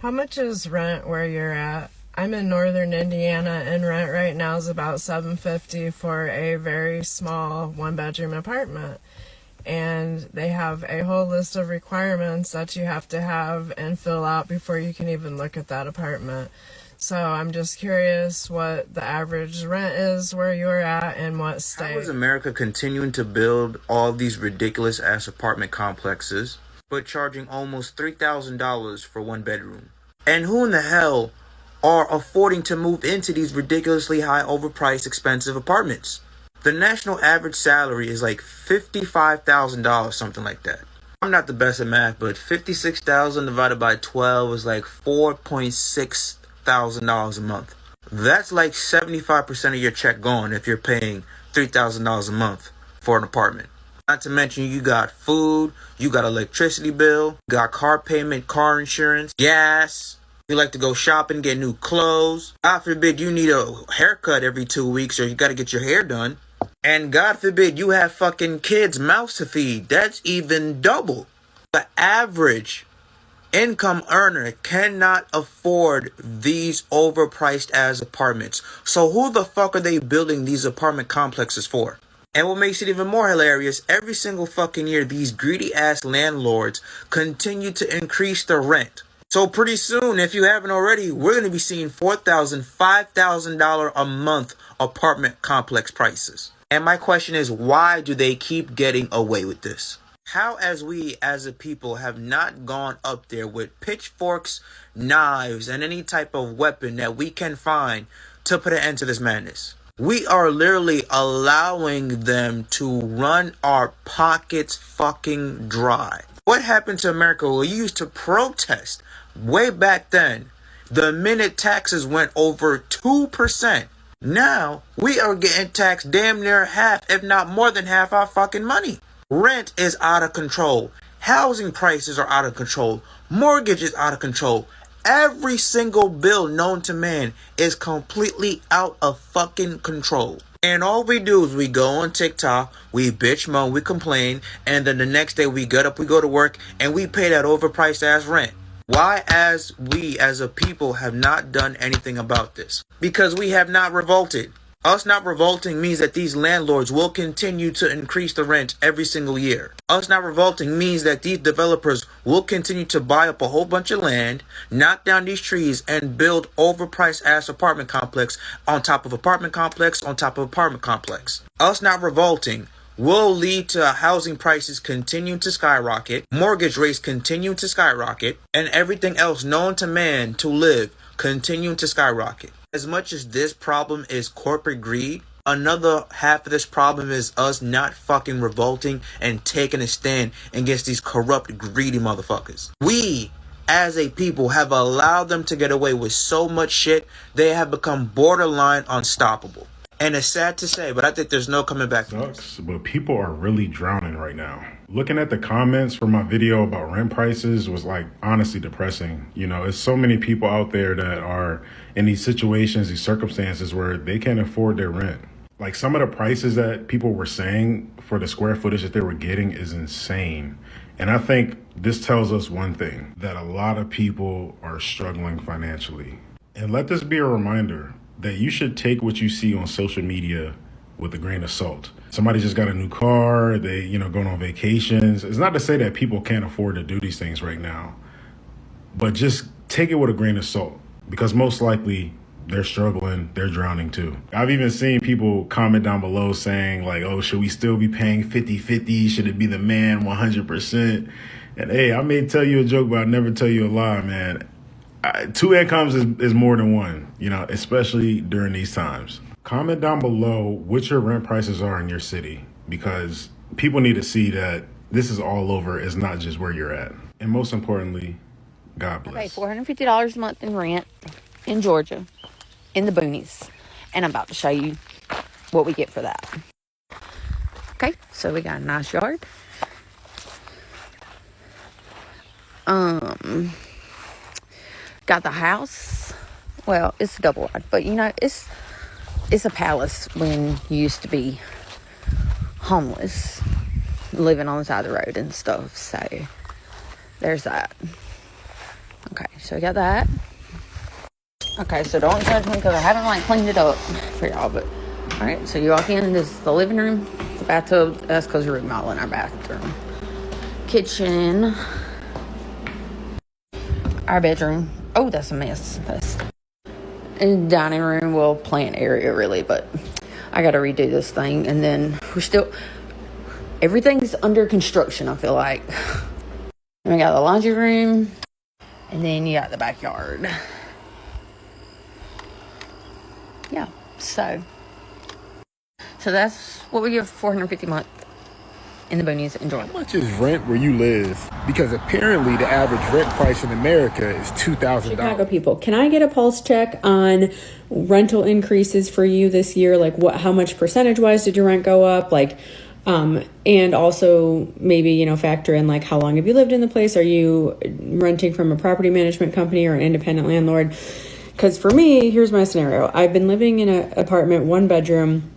How much is rent where you're at? I'm in northern Indiana, and rent right now is about $750 for a very small one-bedroom apartment. And they have a whole list of requirements that you have to have and fill out before you can even look at that apartment. So I'm just curious what the average rent is where you're at and what state. How is America continuing to build all these ridiculous ass apartment complexes, but charging almost $3,000 for one bedroom? And who in the hell are affording to move into these ridiculously high, overpriced, expensive apartments? The national average salary is like $55,000, something like that. I'm not the best at math, but 56,000 divided by 12 is like $4,600 a month. That's like 75% of your check gone if you're paying $3,000 a month for an apartment. Not to mention you got food, you got electricity bill, got car payment, car insurance, gas. You like to go shopping, get new clothes. God forbid you need a haircut every 2 weeks or you got to get your hair done. And God forbid you have fucking kids' mouths to feed. That's even double. The average income earner cannot afford these overpriced ass apartments. So who the fuck are they building these apartment complexes for? And what makes it even more hilarious, every single fucking year, these greedy ass landlords continue to increase the rent. So pretty soon, if you haven't already, we're going to be seeing $4,000, $5,000 a month apartment complex prices. And my question is, why do they keep getting away with this? How, as we as a people have not gone up there with pitchforks, knives, and any type of weapon that we can find to put an end to this madness? We are literally allowing them to run our pockets fucking dry. What happened to America? We used to protest way back then. The minute taxes went over 2%. Now, we are getting taxed damn near half, if not more than half our fucking money. Rent is out of control. Housing prices are out of control. Mortgage is out of control. Every single bill known to man is completely out of fucking control. And all we do is we go on TikTok, we bitch moan, we complain, and then the next day we get up, we go to work, and we pay that overpriced ass rent. Why, as we as a people have not done anything about this? Because we have not revolted. Us not revolting means that these landlords will continue to increase the rent every single year. Us not revolting means that these developers will continue to buy up a whole bunch of land, knock down these trees, and build overpriced ass apartment complex on top of apartment complex on top of apartment complex. Us not revolting will lead to housing prices continuing to skyrocket, mortgage rates continuing to skyrocket, and everything else known to man to live continuing to skyrocket. As much as this problem is corporate greed, another half of this problem is us not fucking revolting and taking a stand against these corrupt, greedy motherfuckers. We, as a people, have allowed them to get away with so much shit, they have become borderline unstoppable. And it's sad to say, but I think there's no coming back from this. But people are really drowning right now. Looking at the comments for my video about rent prices was like honestly depressing. You know, it's so many people out there that are in these situations, these circumstances where they can't afford their rent. Like some of the prices that people were saying for the square footage that they were getting is insane. And I think this tells us one thing, that a lot of people are struggling financially. And let this be a reminder that you should take what you see on social media with a grain of salt. Somebody just got a new car, they, going on vacations. It's not to say that people can't afford to do these things right now, but just take it with a grain of salt because most likely they're struggling, they're drowning too. I've even seen people comment down below saying like, oh, should we still be paying 50-50? Should it be the man 100%? And hey, I may tell you a joke, but I'll never tell you a lie, man. Two incomes is more than one, especially during these times. Comment down below what your rent prices are in your city because people need to see that this is all over. It's not just where you're at. And most importantly, God bless. I pay $450 a month in rent in Georgia, in the boonies. And I'm about to show you what we get for that. Okay, so we got a nice yard. Got the house. Well, it's a double wide, but it's a palace when you used to be homeless, living on the side of the road and stuff. So there's that. Okay, So we got that. Okay, so don't judge me because I haven't like cleaned it up for y'all, but all right, so you walk in, this is the living room, the bathtub, that's because we're remodeling our bathroom. Kitchen, our bedroom. Oh, that's a mess. And dining room, well, plant area really, but I got to redo this thing. And then everything's under construction, I feel like. And we got the laundry room, and then you got the backyard. Yeah, so that's what we give $450 a month in the boonies in Georgia. How much is rent where you live? Because apparently the average rent price in America is $2,000. Chicago people, can I get a pulse check on rental increases for you this year? Like how much percentage wise did your rent go up? Like, and also maybe, factor in like how long have you lived in the place? Are you renting from a property management company or an independent landlord? Because for me, here's my scenario. I've been living in an apartment, 1 bedroom.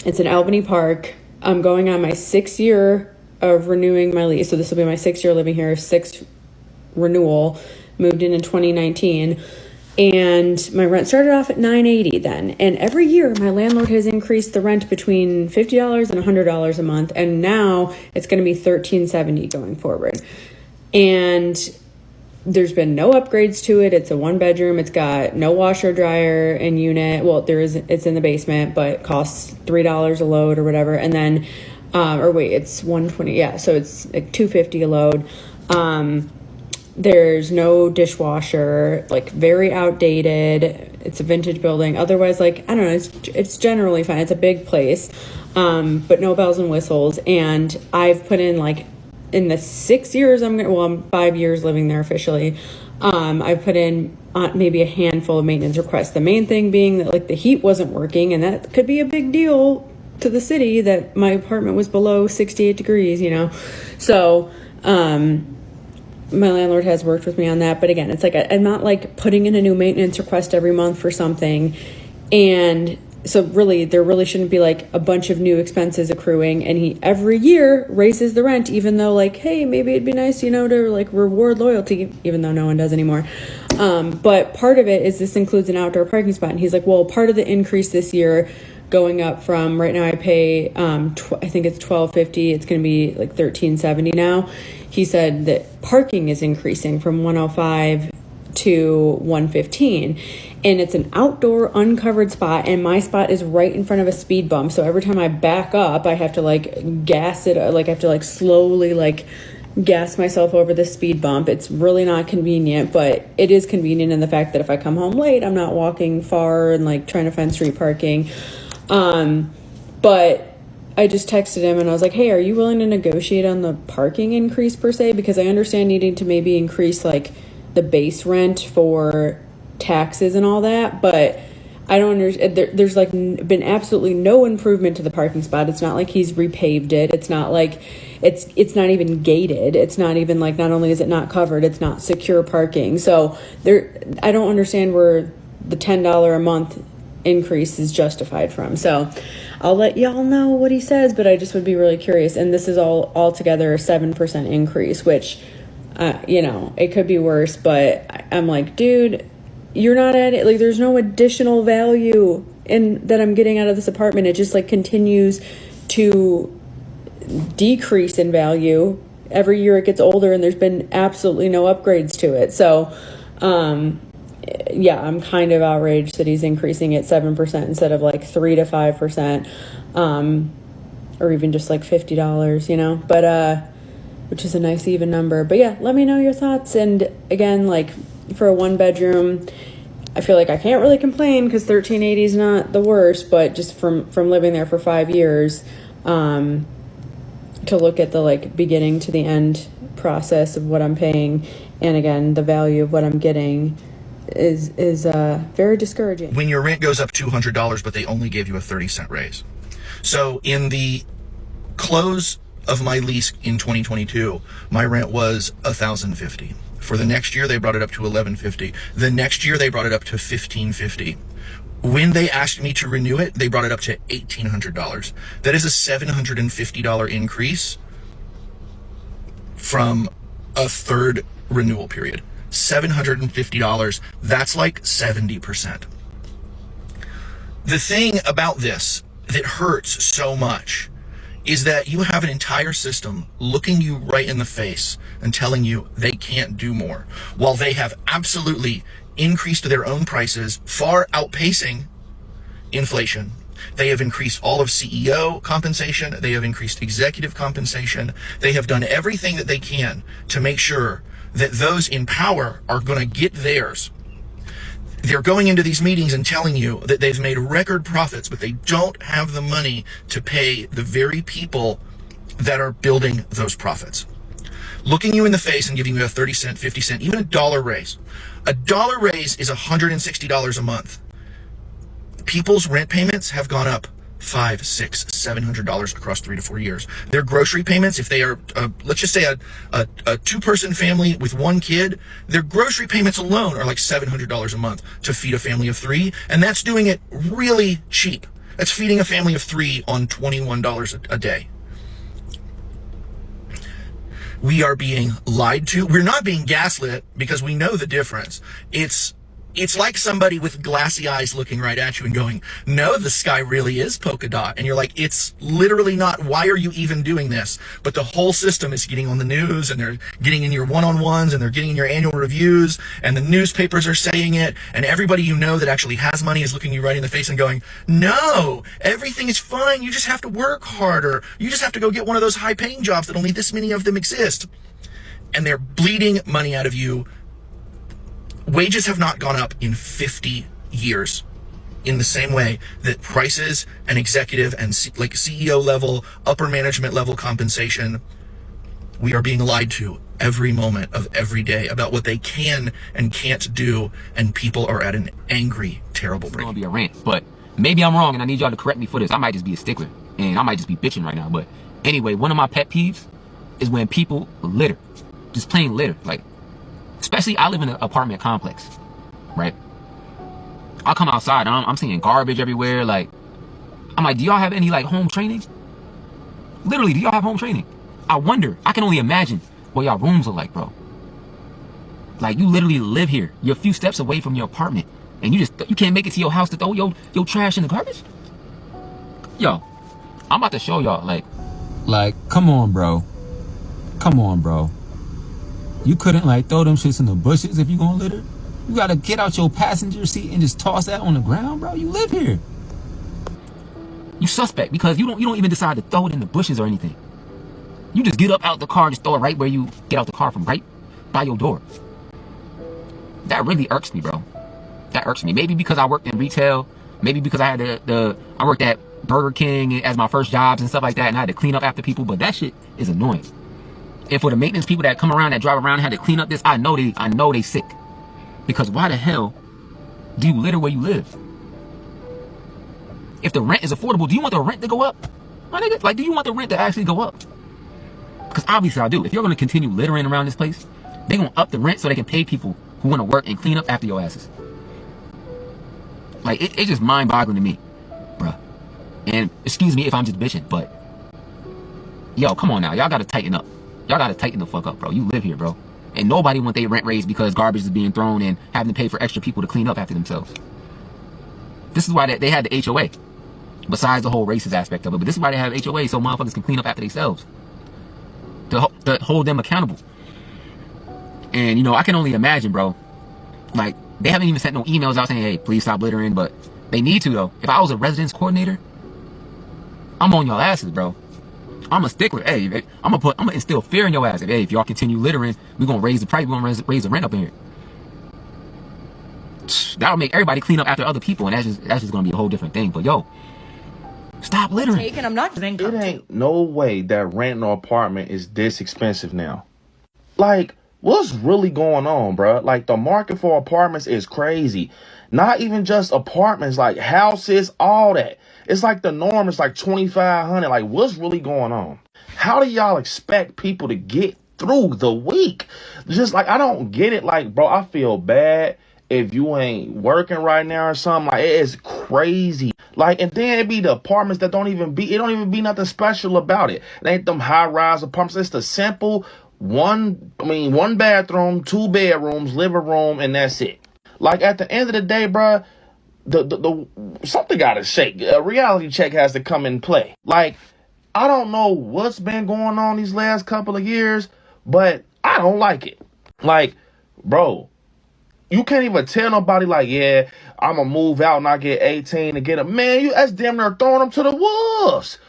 It's in Albany Park. I'm going on my 6th year of renewing my lease. So this will be my 6th year living here, 6th renewal. Moved in 2019. And my rent started off at $980 then. And every year my landlord has increased the rent between $50 and $100 a month. And now it's going to be $1370 going forward. And there's been no upgrades to it. It's a 1 bedroom. It's got no washer, dryer, and unit. Well, it's in the basement, but it costs $3 a load or whatever. And then, it's $120. Yeah, so it's like $250 a load. There's no dishwasher, like very outdated. It's a vintage building. Otherwise, like, I don't know, it's generally fine. It's a big place, but no bells and whistles. And I've put in like, in the 6 years I'm 5 years living there officially. I've put in maybe a handful of maintenance requests. The main thing being that like the heat wasn't working, and that could be a big deal to the city that my apartment was below 68 degrees, So, my landlord has worked with me on that. But again, it's like, I'm not like putting in a new maintenance request every month for something. And so really, there really shouldn't be like a bunch of new expenses accruing. And he every year raises the rent, even though like, hey, maybe it'd be nice, to like reward loyalty, even though no one does anymore. But part of it is this includes an outdoor parking spot. And he's like, well, part of the increase this year going up from right now I pay, I think it's $1,250. It's going to be like $1,370 now. He said that parking is increasing from $105 to $115, and it's an outdoor uncovered spot, and my spot is right in front of a speed bump. So every time I back up, I have to like gas it, like I have to like slowly like gas myself over the speed bump. It's really not convenient, but it is convenient in the fact that if I come home late, I'm not walking far and like trying to find street parking. But I just texted him and I was like, hey, are you willing to negotiate on the parking increase per se? Because I understand needing to maybe increase like the base rent for taxes and all that, but I don't understand. There's like been absolutely no improvement to the parking spot. It's not like he's repaved it. It's not like it's not even gated. It's not even like, not only is it not covered, it's not secure parking. So I don't understand where the $10 a month increase is justified from. So I'll let y'all know what he says, but I just would be really curious. And this is all together a 7% increase, which, it could be worse, but I'm like, dude, you're not at it. Like, there's no additional value that I'm getting out of this apartment. It just like continues to decrease in value. Every year it gets older and there's been absolutely no upgrades to it. So, yeah, I'm kind of outraged that he's increasing it 7% instead of like 3 to 5%, or even just like $50, but, which is a nice even number. But yeah, let me know your thoughts. And again, like for a 1 bedroom, I feel like I can't really complain because $1380 is not the worst, but just from living there for 5 years, to look at the like beginning to the end process of what I'm paying, and again, the value of what I'm getting is very discouraging. When your rent goes up $200, but they only gave you a 30-cent raise. So in the close of my lease in 2022, my rent was $1,050. For the next year, they brought it up to $1,150. The next year, they brought it up to $1,550. When they asked me to renew it, they brought it up to $1,800. That is a $750 increase from a third renewal period. $750. That's like 70%. The thing about this that hurts so much is that you have an entire system looking you right in the face and telling you they can't do more, while they have absolutely increased their own prices, far outpacing inflation. They have increased all of CEO compensation. They have increased executive compensation. They have done everything that they can to make sure that those in power are going to get theirs. They're going into these meetings and telling you that they've made record profits, but they don't have the money to pay the very people that are building those profits. Looking you in the face and giving you a 30 cent, 50 cent, even a dollar raise. A dollar raise is $160 a month. People's rent payments have gone up $500, $600, $700 across 3 to 4 years. Their grocery payments, if they are, let's just say a two-person family with one kid, their grocery payments alone are like $700 a month to feed a family of 3, and that's doing it really cheap. That's feeding a family of 3 on $21 a day. We are being lied to. We're not being gaslit because we know the difference. It's like somebody with glassy eyes looking right at you and going, no, the sky really is polka dot. And you're like, it's literally not. Why are you even doing this? But the whole system is getting on the news, and they're getting in your one-on-ones, and they're getting in your annual reviews, and the newspapers are saying it, and everybody you know that actually has money is looking you right in the face and going, no, everything is fine. You just have to work harder. You just have to go get one of those high-paying jobs that only this many of them exist. And they're bleeding money out of you. Wages have not gone up in 50 years in the same way that prices and executive and like CEO level, upper management level compensation, we are being lied to every moment of every day about what they can and can't do, and people are at an angry, terrible break. It's gonna be a rant, but maybe I'm wrong and I need y'all to correct me for this. I might just be a stickler and I might just be bitching right now, but anyway, one of my pet peeves is when people litter, just plain litter. Like, especially, I live in an apartment complex, right? I come outside, I'm seeing garbage everywhere. Like, I'm like, do y'all have any like home training? Literally, do y'all have home training? I wonder, I can only imagine what y'all rooms are like, bro. Like, you literally live here. You're a few steps away from your apartment, and you can't make it to your house to throw your trash in the garbage? Yo, I'm about to show y'all, like, come on, bro. Come on, bro. You couldn't like throw them shits in the bushes if you gonna litter? You gotta get out your passenger seat and just toss that on the ground, bro. You live here. You suspect because you don't even decide to throw it in the bushes or anything. You just get up out the car, just throw it right where you get out the car from, right by your door. That really irks me, bro. That irks me. Maybe because I worked in retail, maybe because I had I worked at Burger King as my first jobs and stuff like that, and I had to clean up after people, but that shit is annoying. And for the maintenance people that come around, that drive around and had to clean up this, I know they sick. Because why the hell do you litter where you live? If the rent is affordable, do you want the rent to go up? My nigga, like, do you want the rent to actually go up? Because obviously I do. If you're going to continue littering around this place, they're going to up the rent so they can pay people who want to work and clean up after your asses. Like, it's just mind-boggling to me, bruh. And excuse me if I'm just bitching, but yo, come on now. Y'all got to tighten up. Y'all gotta tighten the fuck up, bro. You live here, bro. And nobody want their rent raised because garbage is being thrown and having to pay for extra people to clean up after themselves. This is why they had the HOA. Besides the whole racist aspect of it. But this is why they have HOA, so motherfuckers can clean up after themselves. To hold them accountable. And, you know, I can only imagine, bro. Like, they haven't even sent no emails out saying, hey, please stop littering. But they need to, though. If I was a residence coordinator, I'm on y'all asses, bro. I'm a stickler. Hey, I'm gonna instill fear in your ass. Hey, if y'all continue littering, we're gonna raise the price. We're gonna raise the rent up in here. That'll make everybody clean up after other people, and that's just gonna be a whole different thing. But yo, stop littering. I'm not It ain't no way that renting an apartment is this expensive now. Like, what's really going on, bro? Like, the market for apartments is crazy. Not even just apartments, like houses, all that. It's like the norm is like $2,500. Like, what's really going on? How do y'all expect people to get through the week? Just like, I don't get it. Like, bro, I feel bad if you ain't working right now or something. Like, it is crazy. Like, and then it be the apartments that don't even be nothing special about it. It ain't them high-rise apartments. It's the simple one bathroom, 2 bedrooms, living room, and that's it. Like, at the end of the day, bruh, the something gotta shake. A reality check has to come in play. Like, I don't know what's been going on these last couple of years, but I don't like it. Like, bro, you can't even tell nobody, like, yeah, I'm gonna move out and I get 18 to get a man. That's damn near throwing them to the wolves.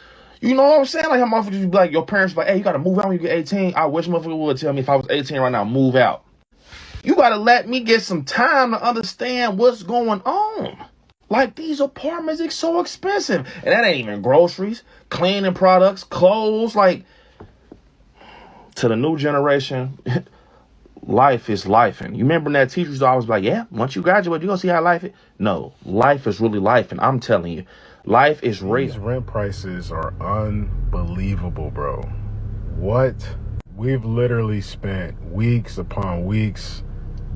You know what I'm saying? Like, how motherfuckers be like, your parents be like, hey, you gotta move out when you get 18. I wish motherfucker would tell me if I was 18 right now, move out. You gotta let me get some time to understand what's going on. Like, these apartments are so expensive. And that ain't even groceries, cleaning products, clothes. Like, to the new generation, life is life. And you remember that teachers always be like, yeah, once you graduate, you're gonna see how life is. No, life is really life. And I'm telling you, life is real. These rent prices are unbelievable, bro. What? We've literally spent weeks upon weeks,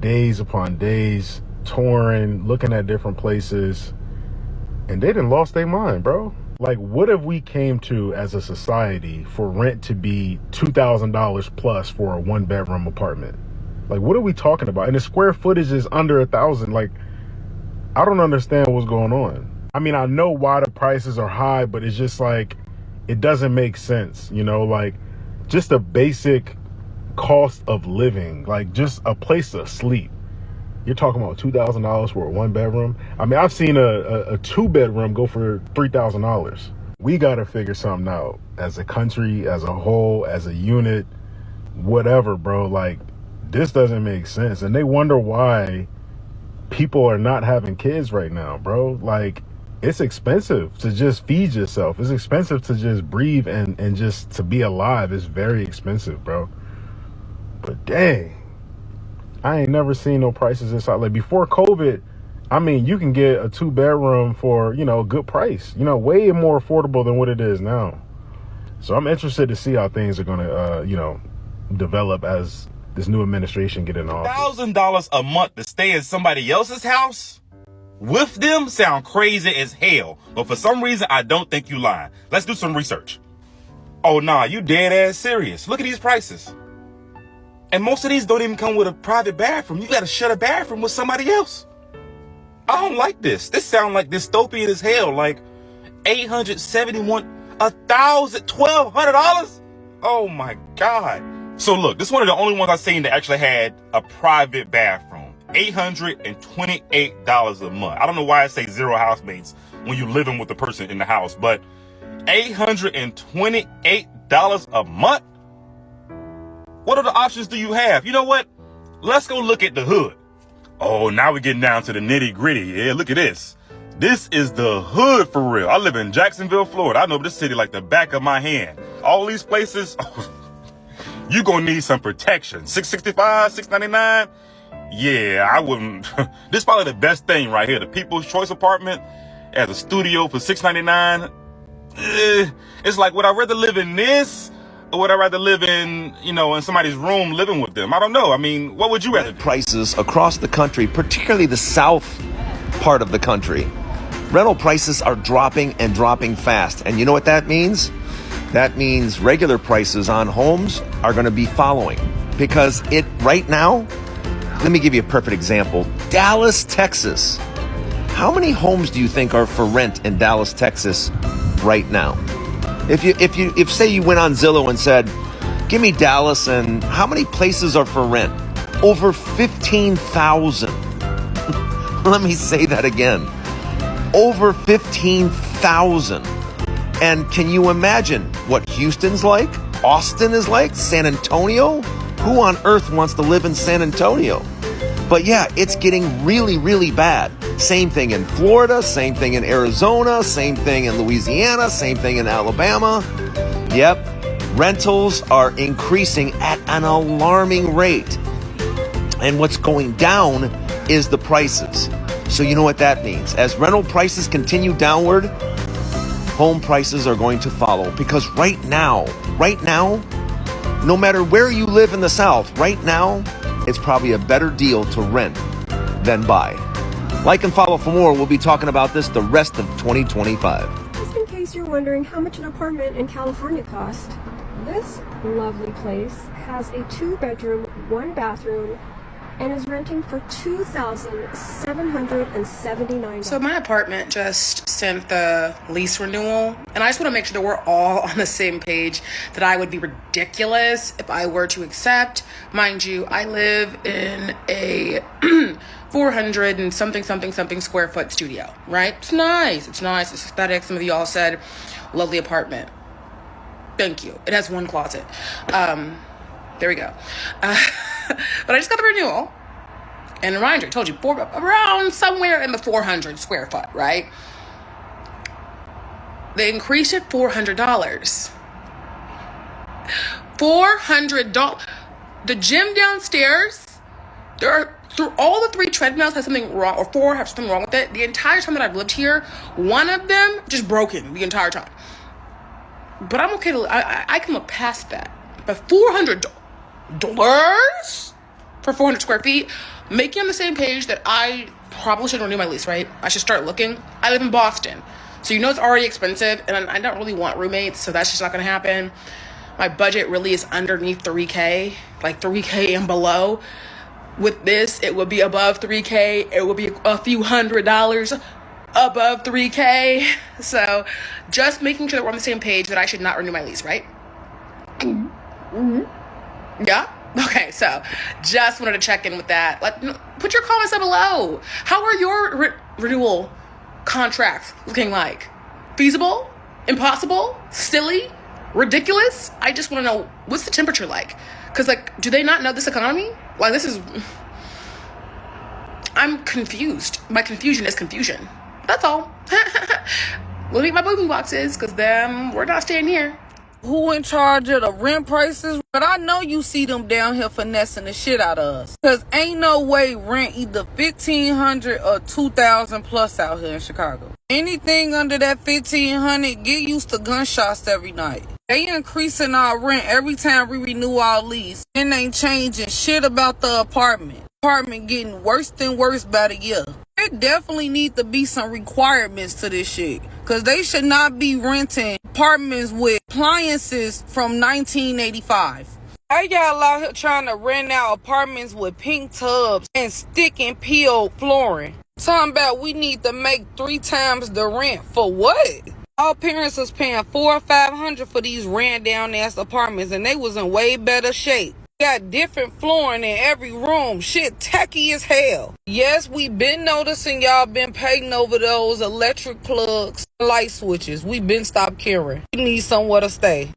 days upon days, touring, looking at different places, and they done lost their mind, bro. Like, what have we came to as a society for rent to be $2,000 plus for a 1-bedroom apartment? Like, what are we talking about? And the square footage is under 1,000. Like, I don't understand what's going on. I mean, I know why the prices are high, but it's just like, it doesn't make sense, you know, like just a basic cost of living, like just a place to sleep. You're talking about $2,000 for a 1-bedroom. I mean, I've seen a 2-bedroom go for $3,000. We got to figure something out as a country, as a whole, as a unit, whatever, bro. Like, this doesn't make sense. And they wonder why people are not having kids right now, bro. Like, it's expensive to just feed yourself. It's expensive to just breathe and just to be alive. It's very expensive, bro. But dang, I ain't never seen no prices this high. Like, before COVID, I mean, you can get a 2-bedroom for, you know, a good price, you know, way more affordable than what it is now. So I'm interested to see how things are going to, you know, develop as this new administration get in office. $1,000 a month to stay in somebody else's house with them sound crazy as hell. But for some reason, I don't think you lying. Let's do some research. Oh, nah, you dead ass serious. Look at these prices. And most of these don't even come with a private bathroom. You got to share a bathroom with somebody else. I don't like this. This sounds like dystopian as hell. Like $871, $1,000, $1,200. Oh my God. So look, this is one of the only ones I've seen that actually had a private bathroom. $828 a month. I don't know why I say zero housemates when you're living with the person in the house, but $828 a month? What other options do you have? You know what? Let's go look at the hood. Oh, now we're getting down to the nitty gritty. Yeah, look at this. This is the hood for real. I live in Jacksonville, Florida. I know this city like the back of my hand. All these places, you're going to need some protection. $665, $699. Yeah, I wouldn't. This is probably the best thing right here. The People's Choice Apartment as a studio for $699. It's like, would I rather live in this? Or would I rather live in, you know, in somebody's room living with them? I don't know. I mean, what would you rather do? Prices across the country, particularly the south part of the country, rental prices are dropping and dropping fast. And you know what that means? That means regular prices on homes are going to be following. Because right now, let me give you a perfect example. Dallas, Texas. How many homes do you think are for rent in Dallas, Texas right now? If say you went on Zillow and said, give me Dallas and how many places are for rent? Over 15,000. Let me say that again. Over 15,000. And can you imagine what Houston's like? Austin is like? San Antonio? Who on earth wants to live in San Antonio? But yeah, it's getting really, really bad. Same thing in Florida, same thing in Arizona, same thing in Louisiana, same thing in Alabama. Yep, rentals are increasing at an alarming rate. And what's going down is the prices. So you know what that means. As rental prices continue downward, home prices are going to follow. Because right now, no matter where you live in the South, right now, it's probably a better deal to rent than buy. Like and follow for more. We'll be talking about this the rest of 2025. Just in case you're wondering how much an apartment in California costs, this lovely place has a 2-bedroom, 1-bathroom, and is renting for $2,779. So my apartment just sent the lease renewal, and I just want to make sure that we're all on the same page, that I would be ridiculous if I were to accept. Mind you, I live in a 400 and something square foot studio, right? It's nice, it's aesthetic. Some of you all said, lovely apartment. Thank you. It has 1 closet. There we go. But I just got the renewal. And reminder, I told you, around somewhere in the 400 square foot, right? They increased it $400. $400. The gym downstairs, through all the 3 treadmills has something wrong, or 4 have something wrong with it. The entire time that I've lived here, one of them just broken the entire time. But I'm okay I can look past that. But $400 for 400 square feet, make you on the same page that I probably should renew my lease, right? I should start looking. I live in Boston, so you know it's already expensive, and I don't really want roommates, so that's just not gonna happen. My budget really is underneath 3K, like 3K and below. With this, it would be above 3K. It would be a few $100s above 3K. So just making sure that we're on the same page that I should not renew my lease, right? Mm-hmm. Yeah? Okay, so just wanted to check in with that. Like, put your comments down below. How are your renewal contracts looking like? Feasible? Impossible? Silly? Ridiculous? I just want to know, what's the temperature like? Because, like, do they not know this economy? Like, this is... I'm confused. My confusion is confusion. That's all. Let me get my moving boxes, because then we're not staying here. Who in charge of the rent prices? But I know you see them down here finessing the shit out of us. Because ain't no way rent either $1,500 or $2,000 plus out here in Chicago. Anything under that $1,500, get used to gunshots every night. They increasing our rent every time we renew our lease. And ain't changing shit about the apartment. Apartment getting worse than worse by the year. There definitely need to be some requirements to this shit. Because they should not be renting apartments with appliances from 1985. Why y'all out here trying to rent out apartments with pink tubs and stick and peel flooring? Talking about we need to make 3 times the rent. For what? Our parents was paying $400 or $500 for these ran down ass apartments, and they was in way better shape. Got different flooring in every room. Shit tacky as hell. Yes, we been noticing y'all been painting over those electric plugs, light switches. We been stopped caring. We need somewhere to stay.